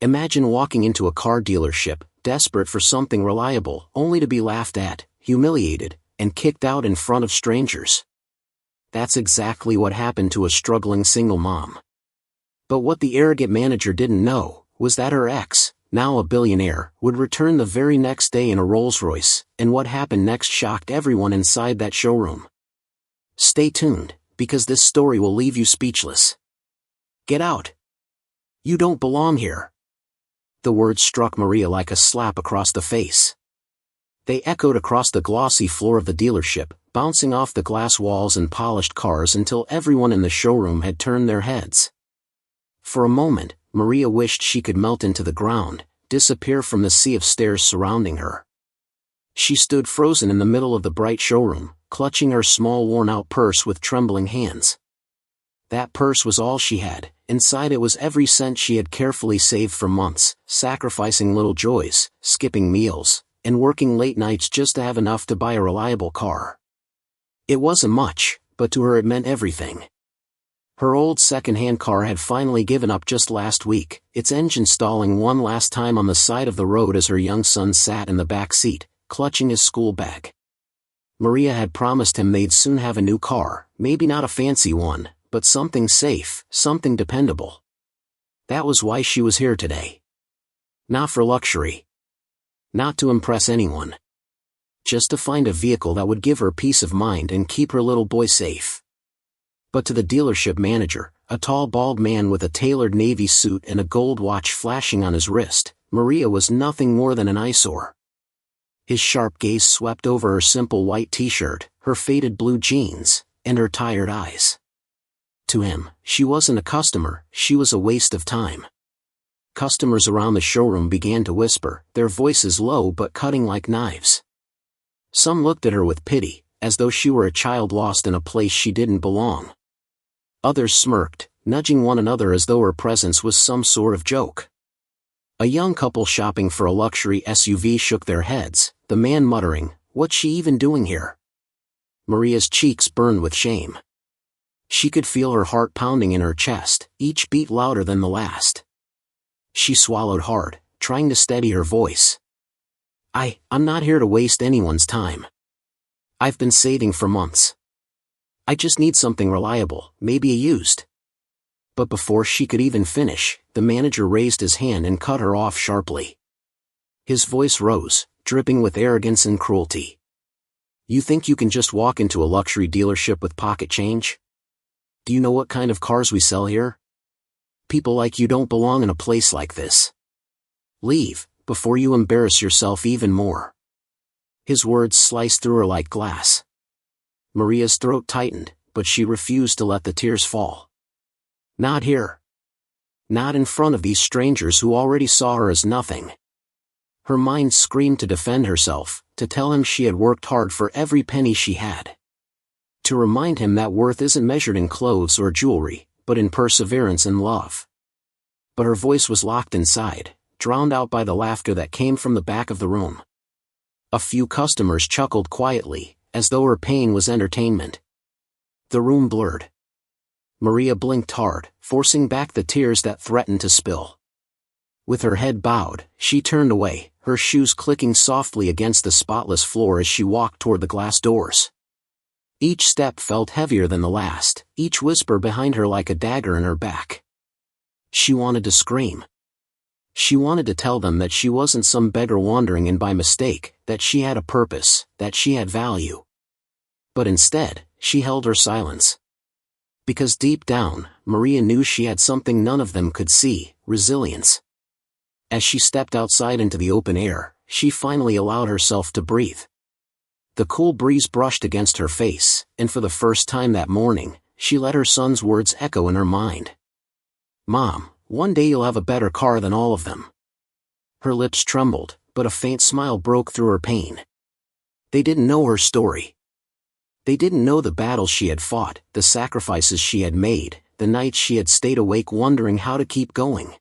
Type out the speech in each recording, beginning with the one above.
Imagine walking into a car dealership, desperate for something reliable, only to be laughed at, humiliated, and kicked out in front of strangers. That's exactly what happened to a struggling single mom. But what the arrogant manager didn't know was that her ex, now a billionaire, would return the very next day in a Rolls-Royce, and what happened next shocked everyone inside that showroom. Stay tuned, because this story will leave you speechless. Get out. You don't belong here. The words struck Maria like a slap across the face. They echoed across the glossy floor of the dealership, bouncing off the glass walls and polished cars until everyone in the showroom had turned their heads. For a moment, Maria wished she could melt into the ground, disappear from the sea of stares surrounding her. She stood frozen in the middle of the bright showroom, clutching her small worn-out purse with trembling hands. That purse was all she had. Inside it was every cent she had carefully saved for months, sacrificing little joys, skipping meals, and working late nights just to have enough to buy a reliable car. It wasn't much, but to her it meant everything. Her old second-hand car had finally given up just last week, its engine stalling one last time on the side of the road as her young son sat in the back seat, clutching his school bag. Maria had promised him they'd soon have a new car, maybe not a fancy one, but something safe, something dependable. That was why she was here today. Not for luxury. Not to impress anyone. Just to find a vehicle that would give her peace of mind and keep her little boy safe. But to the dealership manager, a tall bald man with a tailored navy suit and a gold watch flashing on his wrist, Maria was nothing more than an eyesore. His sharp gaze swept over her simple white t-shirt, her faded blue jeans, and her tired eyes. To him, she wasn't a customer, she was a waste of time. Customers around the showroom began to whisper, their voices low but cutting like knives. Some looked at her with pity, as though she were a child lost in a place she didn't belong. Others smirked, nudging one another as though her presence was some sort of joke. A young couple shopping for a luxury SUV shook their heads, the man muttering, "What's she even doing here?" Maria's cheeks burned with shame. She could feel her heart pounding in her chest, each beat louder than the last. She swallowed hard, trying to steady her voice. I'm not here to waste anyone's time. I've been saving for months. I just need something reliable, maybe a used." But before she could even finish, the manager raised his hand and cut her off sharply. His voice rose, dripping with arrogance and cruelty. "You think you can just walk into a luxury dealership with pocket change? Do you know what kind of cars we sell here? People like you don't belong in a place like this. Leave, before you embarrass yourself even more." His words sliced through her like glass. Maria's throat tightened, but she refused to let the tears fall. Not here. Not in front of these strangers who already saw her as nothing. Her mind screamed to defend herself, to tell him she had worked hard for every penny she had. To remind him that worth isn't measured in clothes or jewelry, but in perseverance and love. But her voice was locked inside, drowned out by the laughter that came from the back of the room. A few customers chuckled quietly, as though her pain was entertainment. The room blurred. Maria blinked hard, forcing back the tears that threatened to spill. With her head bowed, she turned away, her shoes clicking softly against the spotless floor as she walked toward the glass doors. Each step felt heavier than the last, each whisper behind her like a dagger in her back. She wanted to scream. She wanted to tell them that she wasn't some beggar wandering in by mistake, that she had a purpose, that she had value. But instead, she held her silence. Because deep down, Maria knew she had something none of them could see, resilience. As she stepped outside into the open air, she finally allowed herself to breathe. The cool breeze brushed against her face, and for the first time that morning, she let her son's words echo in her mind. "Mom, one day you'll have a better car than all of them." Her lips trembled, but a faint smile broke through her pain. They didn't know her story. They didn't know the battles she had fought, the sacrifices she had made, the nights she had stayed awake wondering how to keep going.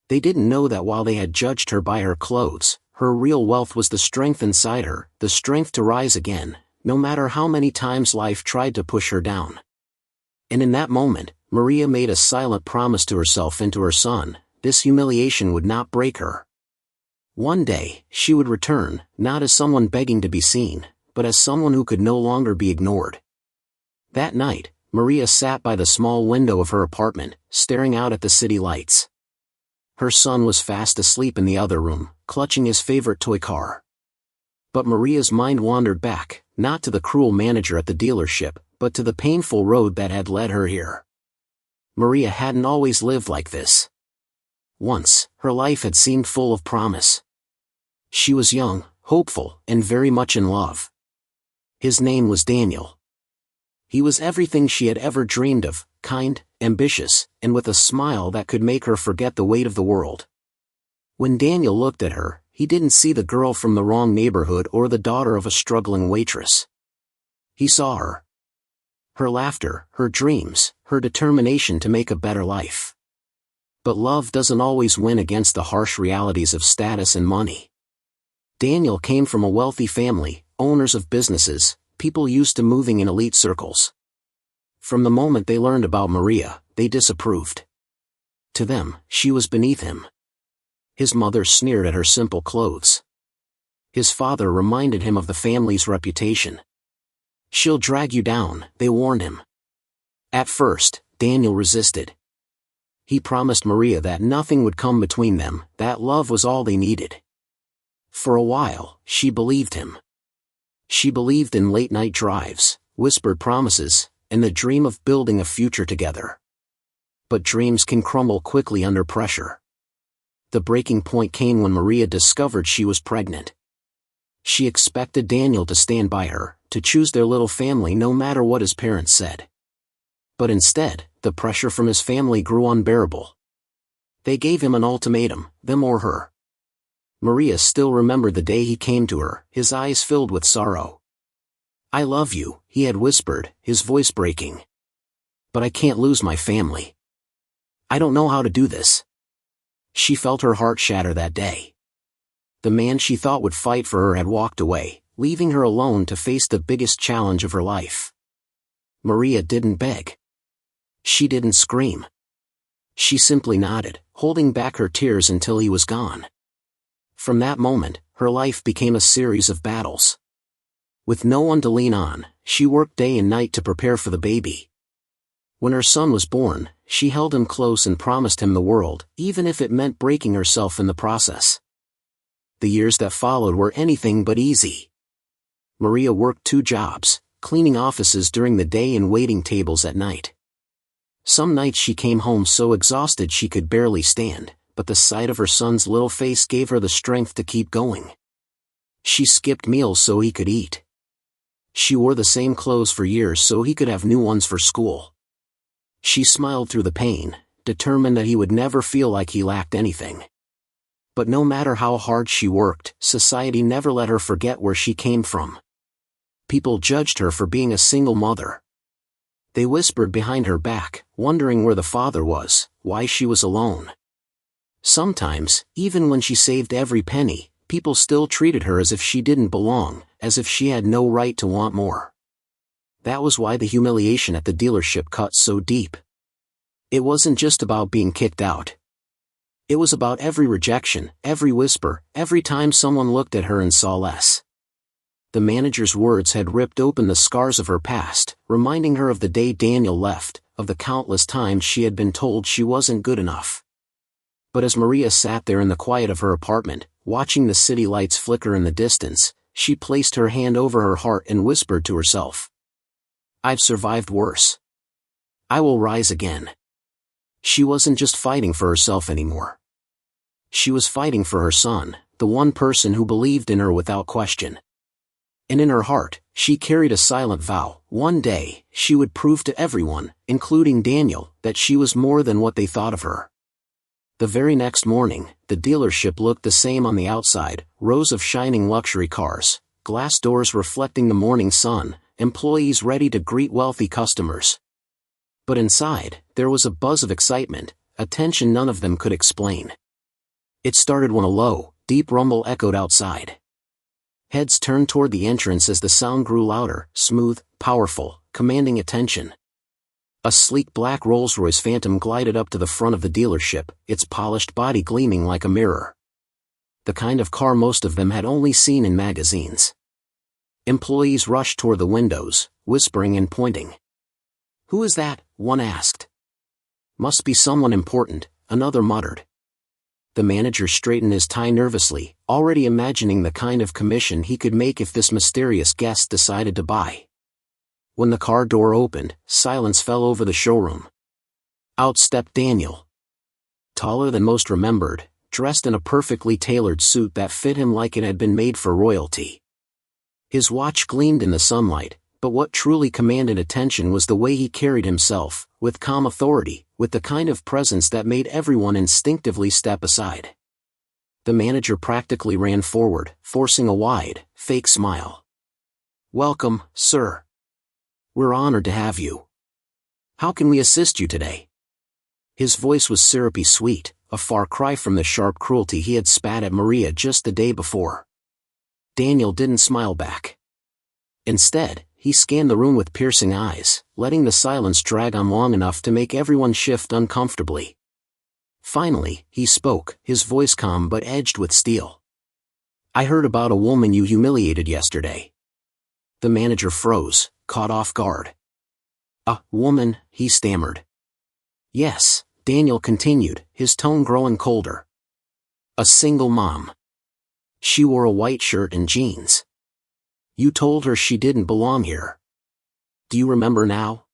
They didn't know that while they had judged her by her clothes, her real wealth was the strength inside her, the strength to rise again, no matter how many times life tried to push her down. And in that moment, Maria made a silent promise to herself and to her son, this humiliation would not break her. One day, she would return, not as someone begging to be seen, but as someone who could no longer be ignored. That night, Maria sat by the small window of her apartment, staring out at the city lights. Her son was fast asleep in the other room, clutching his favorite toy car. But Maria's mind wandered back, not to the cruel manager at the dealership, but to the painful road that had led her here. Maria hadn't always lived like this. Once, her life had seemed full of promise. She was young, hopeful, and very much in love. His name was Daniel. He was everything she had ever dreamed of, kind, ambitious, and with a smile that could make her forget the weight of the world. When Daniel looked at her, he didn't see the girl from the wrong neighborhood or the daughter of a struggling waitress. He saw her. Her laughter, her dreams, her determination to make a better life. But love doesn't always win against the harsh realities of status and money. Daniel came from a wealthy family, owners of businesses, people used to moving in elite circles. From the moment they learned about Maria, they disapproved. To them, she was beneath him. His mother sneered at her simple clothes. His father reminded him of the family's reputation. "She'll drag you down," they warned him. At first, Daniel resisted. He promised Maria that nothing would come between them, that love was all they needed. For a while, she believed him. She believed in late-night drives, whispered promises, and the dream of building a future together. But dreams can crumble quickly under pressure. The breaking point came when Maria discovered she was pregnant. She expected Daniel to stand by her, to choose their little family no matter what his parents said. But instead, the pressure from his family grew unbearable. They gave him an ultimatum, them or her. Maria still remembered the day he came to her, his eyes filled with sorrow. "I love you," he had whispered, his voice breaking. "But I can't lose my family. I don't know how to do this." She felt her heart shatter that day. The man she thought would fight for her had walked away, leaving her alone to face the biggest challenge of her life. Maria didn't beg. She didn't scream. She simply nodded, holding back her tears until he was gone. From that moment, her life became a series of battles. With no one to lean on, she worked day and night to prepare for the baby. When her son was born, she held him close and promised him the world, even if it meant breaking herself in the process. The years that followed were anything but easy. Maria worked 2 jobs, cleaning offices during the day and waiting tables at night. Some nights she came home so exhausted she could barely stand, but the sight of her son's little face gave her the strength to keep going. She skipped meals so he could eat. She wore the same clothes for years so he could have new ones for school. She smiled through the pain, determined that he would never feel like he lacked anything. But no matter how hard she worked, society never let her forget where she came from. People judged her for being a single mother. They whispered behind her back, wondering where the father was, why she was alone. Sometimes, even when she saved every penny, people still treated her as if she didn't belong, as if she had no right to want more. That was why the humiliation at the dealership cut so deep. It wasn't just about being kicked out. It was about every rejection, every whisper, every time someone looked at her and saw less. The manager's words had ripped open the scars of her past, reminding her of the day Daniel left, of the countless times she had been told she wasn't good enough. But as Maria sat there in the quiet of her apartment, watching the city lights flicker in the distance, she placed her hand over her heart and whispered to herself, "I've survived worse. I will rise again." She wasn't just fighting for herself anymore. She was fighting for her son, the one person who believed in her without question. And in her heart, she carried a silent vow: one day, she would prove to everyone, including Daniel, that she was more than what they thought of her. The very next morning, the dealership looked the same on the outside: rows of shining luxury cars, glass doors reflecting the morning sun, employees ready to greet wealthy customers. But inside, there was a buzz of excitement, a tension none of them could explain. It started when a low, deep rumble echoed outside. Heads turned toward the entrance as the sound grew louder, smooth, powerful, commanding attention. A sleek black Rolls-Royce Phantom glided up to the front of the dealership, its polished body gleaming like a mirror. The kind of car most of them had only seen in magazines. Employees rushed toward the windows, whispering and pointing. "Who is that?" one asked. "Must be someone important," another muttered. The manager straightened his tie nervously, already imagining the kind of commission he could make if this mysterious guest decided to buy. When the car door opened, silence fell over the showroom. Out stepped Daniel. Taller than most remembered, dressed in a perfectly tailored suit that fit him like it had been made for royalty. His watch gleamed in the sunlight, but what truly commanded attention was the way he carried himself, with calm authority, with the kind of presence that made everyone instinctively step aside. The manager practically ran forward, forcing a wide, fake smile. "Welcome, sir. We're honored to have you. How can we assist you today?" His voice was syrupy sweet, a far cry from the sharp cruelty he had spat at Maria just the day before. Daniel didn't smile back. Instead, he scanned the room with piercing eyes, letting the silence drag on long enough to make everyone shift uncomfortably. Finally, he spoke, his voice calm but edged with steel. "I heard about a woman you humiliated yesterday." The manager froze, caught off guard. "A woman?" he stammered. "Yes," Daniel continued, his tone growing colder. "A single mom. She wore a white shirt and jeans. You told her she didn't belong here. Do you remember now?"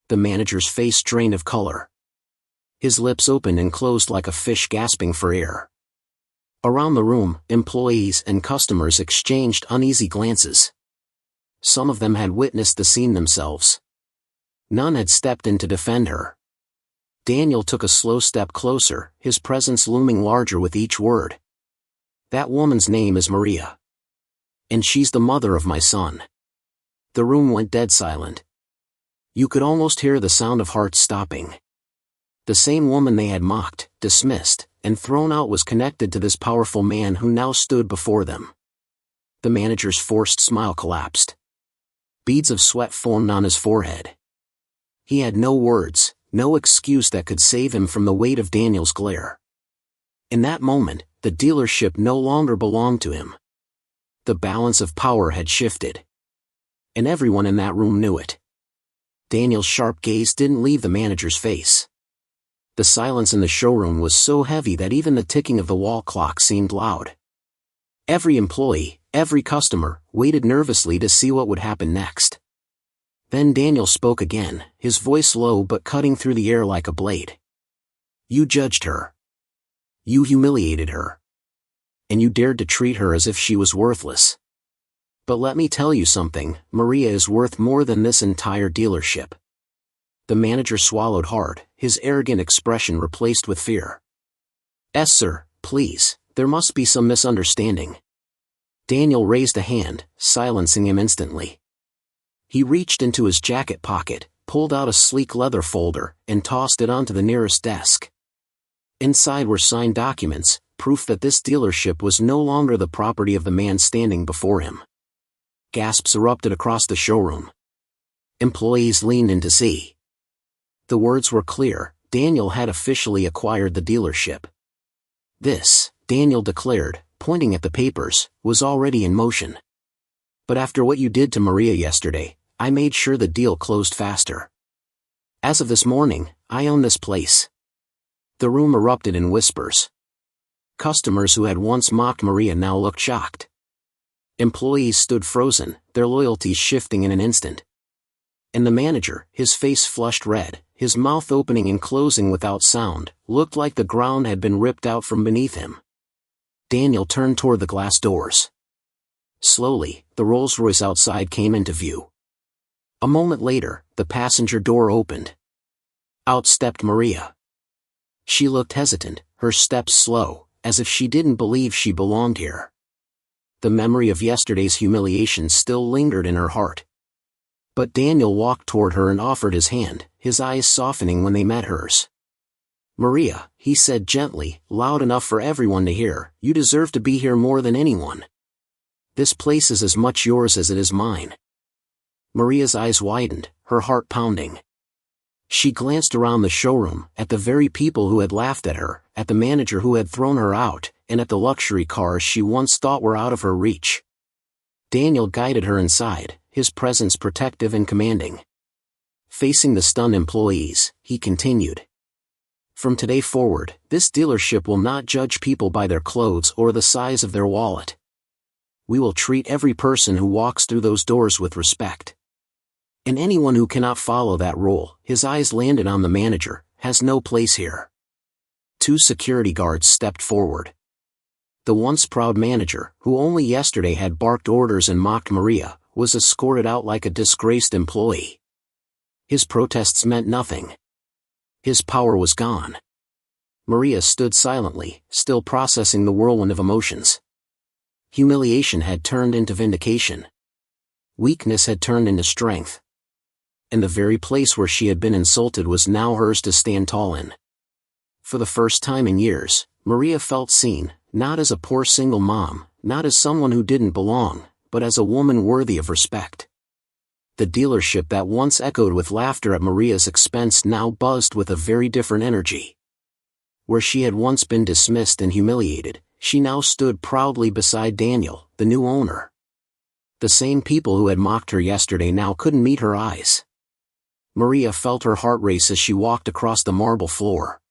The manager's face drained of color. His lips opened and closed like a fish gasping for air. Around the room, employees and customers exchanged uneasy glances. Some of them had witnessed the scene themselves. None had stepped in to defend her. Daniel took a slow step closer, his presence looming larger with each word. "That woman's name is Maria. And she's the mother of my son." The room went dead silent. You could almost hear the sound of hearts stopping. The same woman they had mocked, dismissed, and thrown out was connected to this powerful man who now stood before them. The manager's forced smile collapsed. Beads of sweat formed on his forehead. He had no words, no excuse that could save him from the weight of Daniel's glare. In that moment, the dealership no longer belonged to him. The balance of power had shifted. And everyone in that room knew it. Daniel's sharp gaze didn't leave the manager's face. The silence in the showroom was so heavy that even the ticking of the wall clock seemed loud. Every employee, every customer, waited nervously to see what would happen next. Then Daniel spoke again, his voice low but cutting through the air like a blade. "You judged her. You humiliated her. And you dared to treat her as if she was worthless. But let me tell you something, Maria is worth more than this entire dealership." The manager swallowed hard, his arrogant expression replaced with fear. "Yes, sir, please, there must be some misunderstanding." Daniel raised a hand, silencing him instantly. He reached into his jacket pocket, pulled out a sleek leather folder, and tossed it onto the nearest desk. Inside were signed documents, proof that this dealership was no longer the property of the man standing before him. Gasps erupted across the showroom. Employees leaned in to see. The words were clear, Daniel had officially acquired the dealership. This, Daniel declared, pointing at the papers, was already in motion. "But after what you did to Maria yesterday, I made sure the deal closed faster. As of this morning, I own this place." The room erupted in whispers. Customers who had once mocked Maria now looked shocked. Employees stood frozen, their loyalties shifting in an instant. And the manager, his face flushed red, his mouth opening and closing without sound, looked like the ground had been ripped out from beneath him. Daniel turned toward the glass doors. Slowly, the Rolls-Royce outside came into view. A moment later, the passenger door opened. Out stepped Maria. She looked hesitant, her steps slow, as if she didn't believe she belonged here. The memory of yesterday's humiliation still lingered in her heart. But Daniel walked toward her and offered his hand, his eyes softening when they met hers. "Maria," he said gently, loud enough for everyone to hear, "you deserve to be here more than anyone. This place is as much yours as it is mine." Maria's eyes widened, her heart pounding. She glanced around the showroom, at the very people who had laughed at her, at the manager who had thrown her out, and at the luxury cars she once thought were out of her reach. Daniel guided her inside, his presence protective and commanding. Facing the stunned employees, he continued. From today forward, this dealership will not judge people by their clothes or the size of their wallet. We will treat every person who walks through those doors with respect. And anyone who cannot follow that rule, his eyes landed on the manager, has no place here. 2 security guards stepped forward. The once proud manager, who only yesterday had barked orders and mocked Maria, was escorted out like a disgraced employee. His protests meant nothing. His power was gone. Maria stood silently, still processing the whirlwind of emotions. Humiliation had turned into vindication. Weakness had turned into strength. And the very place where she had been insulted was now hers to stand tall in. For the first time in years, Maria felt seen, not as a poor single mom, not as someone who didn't belong, but as a woman worthy of respect. The dealership that once echoed with laughter at Maria's expense now buzzed with a very different energy. Where she had once been dismissed and humiliated, she now stood proudly beside Daniel, the new owner. The same people who had mocked her yesterday now couldn't meet her eyes. Maria felt her heart race as she walked across the marble floor.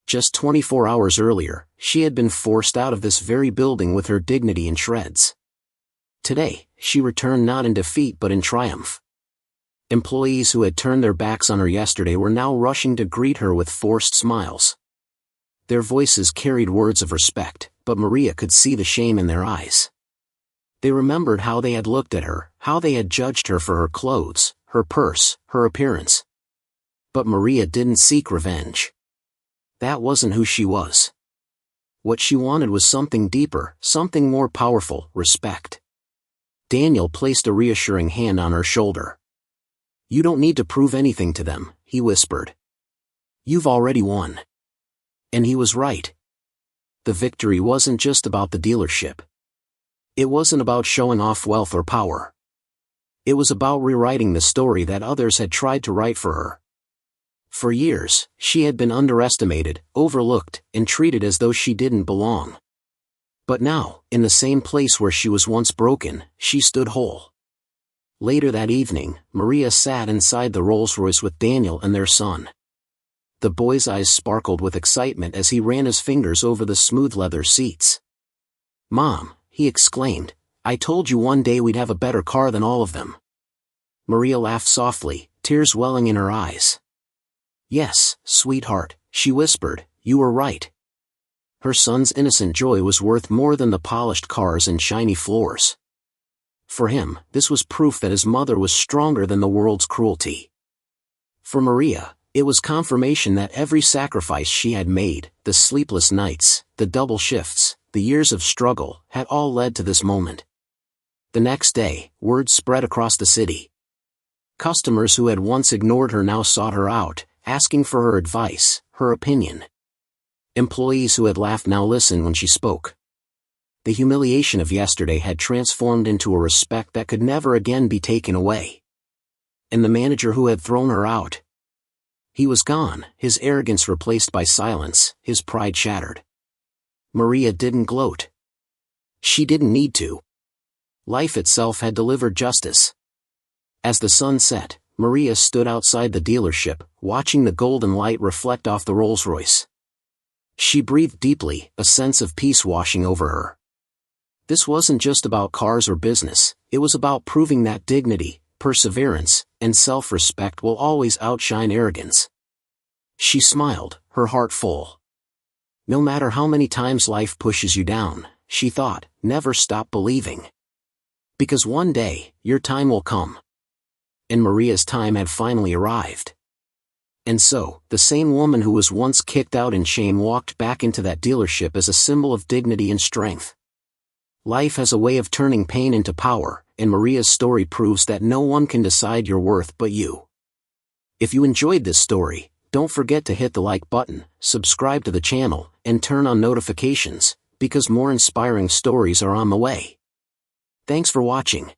Just 24 hours earlier, she had been forced out of this very building with her dignity in shreds. Today, she returned not in defeat but in triumph. Employees who had turned their backs on her yesterday were now rushing to greet her with forced smiles. Their voices carried words of respect, but Maria could see the shame in their eyes. They remembered how they had looked at her, how they had judged her for her clothes, her purse, her appearance. But Maria didn't seek revenge. That wasn't who she was. What she wanted was something deeper, something more powerful, respect. Daniel placed a reassuring hand on her shoulder. You don't need to prove anything to them, he whispered. You've already won. And he was right. The victory wasn't just about the dealership. It wasn't about showing off wealth or power. It was about rewriting the story that others had tried to write for her. For years, she had been underestimated, overlooked, and treated as though she didn't belong. But now, in the same place where she was once broken, she stood whole. Later that evening, Maria sat inside the Rolls-Royce with Daniel and their son. The boy's eyes sparkled with excitement as he ran his fingers over the smooth leather seats. Mom, he exclaimed, I told you one day we'd have a better car than all of them. Maria laughed softly, tears welling in her eyes. Yes, sweetheart, she whispered, you were right. Her son's innocent joy was worth more than the polished cars and shiny floors. For him, this was proof that his mother was stronger than the world's cruelty. For Maria, it was confirmation that every sacrifice she had made, the sleepless nights, the double shifts, the years of struggle, had all led to this moment. The next day, word spread across the city. Customers who had once ignored her now sought her out, asking for her advice, her opinion. Employees who had laughed now listened when she spoke. The humiliation of yesterday had transformed into a respect that could never again be taken away. And the manager who had thrown her out. He was gone, his arrogance replaced by silence, his pride shattered. Maria didn't gloat. She didn't need to. Life itself had delivered justice. As the sun set, Maria stood outside the dealership, watching the golden light reflect off the Rolls-Royce. She breathed deeply, a sense of peace washing over her. This wasn't just about cars or business, it was about proving that dignity, perseverance, and self-respect will always outshine arrogance. She smiled, her heart full. No matter how many times life pushes you down, she thought, never stop believing. Because one day, your time will come. And Maria's time had finally arrived. And so, the same woman who was once kicked out in shame walked back into that dealership as a symbol of dignity and strength. Life has a way of turning pain into power, and Maria's story proves that no one can decide your worth but you. If you enjoyed this story, don't forget to hit the like button, subscribe to the channel, and turn on notifications, because more inspiring stories are on the way. Thanks for watching.